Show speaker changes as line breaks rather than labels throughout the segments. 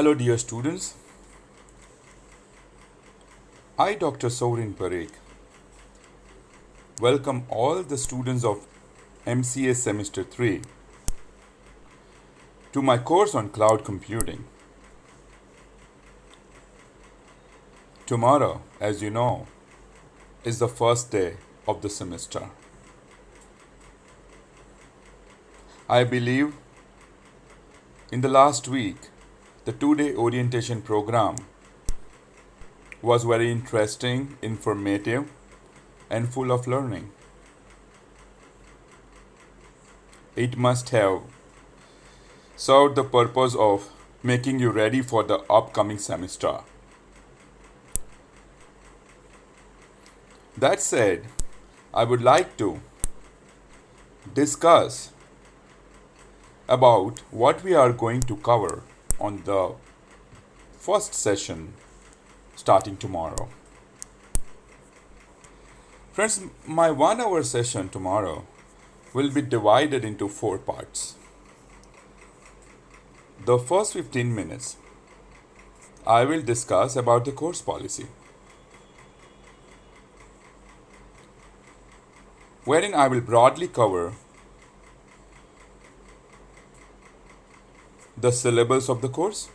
Hello, dear students. I, Dr. Sorin Parekh, welcome all the students of MCA Semester 3 to my course on cloud computing. Tomorrow, as you know, is the first day of the semester. I believe in the last week, the 2-day orientation program was very interesting, informative, and full of learning. It must have served the purpose of making you ready for the upcoming semester. That said, I would like to discuss about what we are going to cover on the first session starting tomorrow. Friends, my 1 hour session tomorrow will be divided into 4 parts. The first 15 minutes, I will discuss about the course policy, wherein I will broadly cover the syllabus of the course,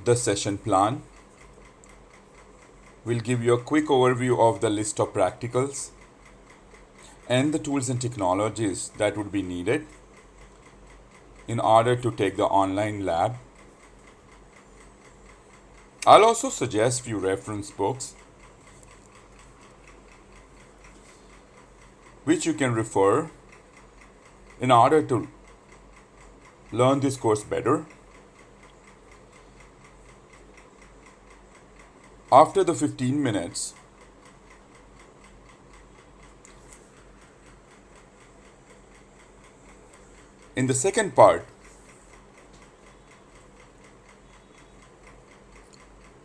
the session plan, will give you a quick overview of the list of practicals and the tools and technologies that would be needed in order to take the online lab. I'll also suggest few reference books which you can refer in order to learn this course better. After the 15 minutes, in the second part,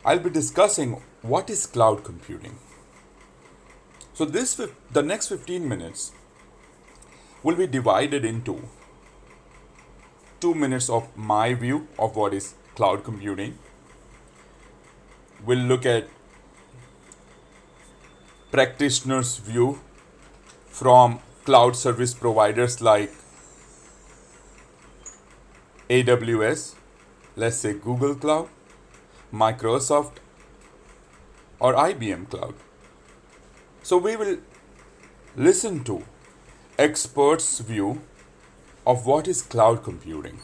I'll be discussing what is cloud computing. So the next 15 minutes will be divided into 2 minutes of my view of what is cloud computing. We'll look at practitioners' view from cloud service providers like AWS, let's say Google Cloud, Microsoft, or IBM Cloud. So we will listen to experts' view of what is cloud computing.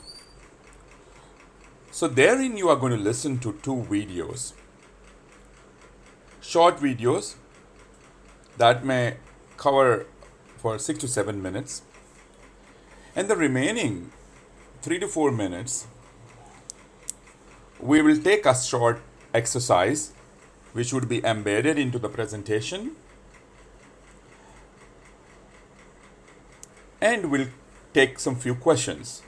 So therein you are going to listen to 2 videos. Short videos that may cover for 6 to 7 minutes, and the remaining 3 to 4 minutes we will take a short exercise which would be embedded into the presentation, and we'll take some few questions.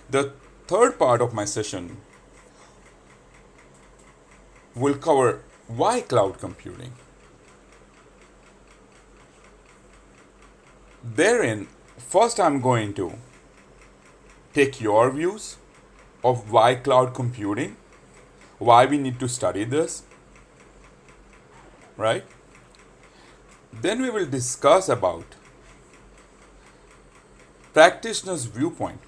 The third part of my session will cover why cloud computing. Therein, first I'm going to take your views of why cloud computing, why we need to study this, right? Then we will discuss about practitioners' viewpoint,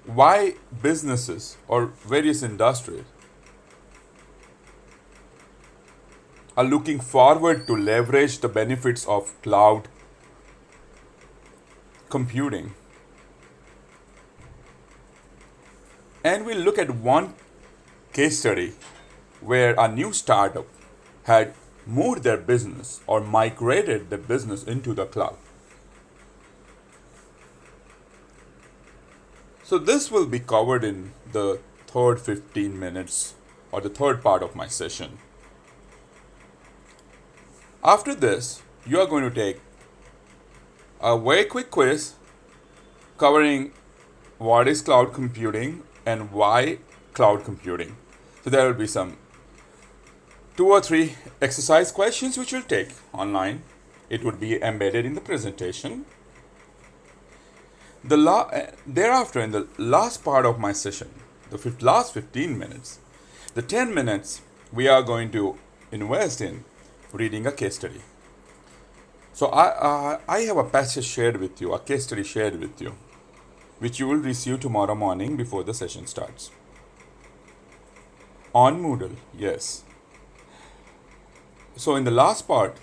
why businesses or various industries are looking forward to leverage the benefits of cloud computing. And we'll look at one case study where a new startup had moved their business or migrated the business into the cloud. So this will be covered in the third 15 minutes or the third part of my session. After this, you are going to take a very quick quiz covering what is cloud computing and why cloud computing. So there will be some 2 or 3 exercise questions which you'll take online, It would be embedded in the presentation. Thereafter, in the last part of my session, the last 15 minutes, the 10 minutes we are going to invest in reading a case study. So I have a passage shared with you, a case study shared with you, which you will receive tomorrow morning before the session starts. On Moodle, yes. So in the last part,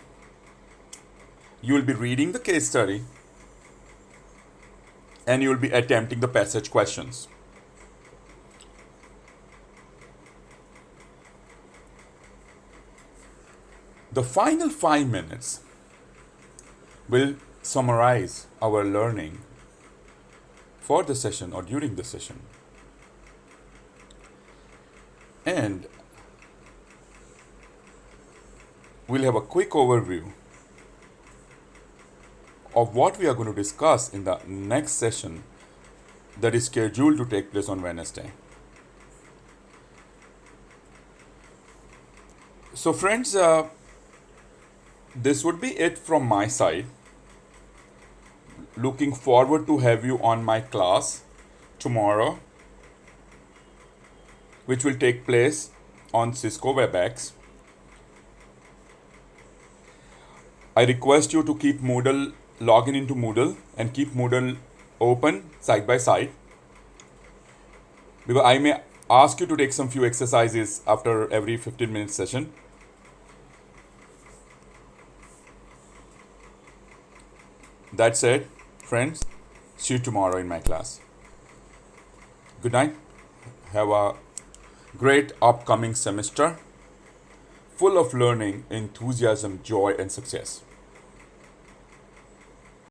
you will be reading the case study and you will be attempting the passage questions. The final 5 minutes will summarize our learning for the session or during the session. And we'll have a quick overview of what we are going to discuss in the next session that is scheduled to take place on Wednesday. So friends, this would be it from my side. Looking forward to have you on my class tomorrow, which will take place on Cisco WebEx. I request you to keep Moodle, log into Moodle and keep Moodle open side by side, because I may ask you to take some few exercises after every 15-minute session. That said, friends, see you tomorrow in my class. Good night. Have a great upcoming semester full of learning, enthusiasm, joy, and success.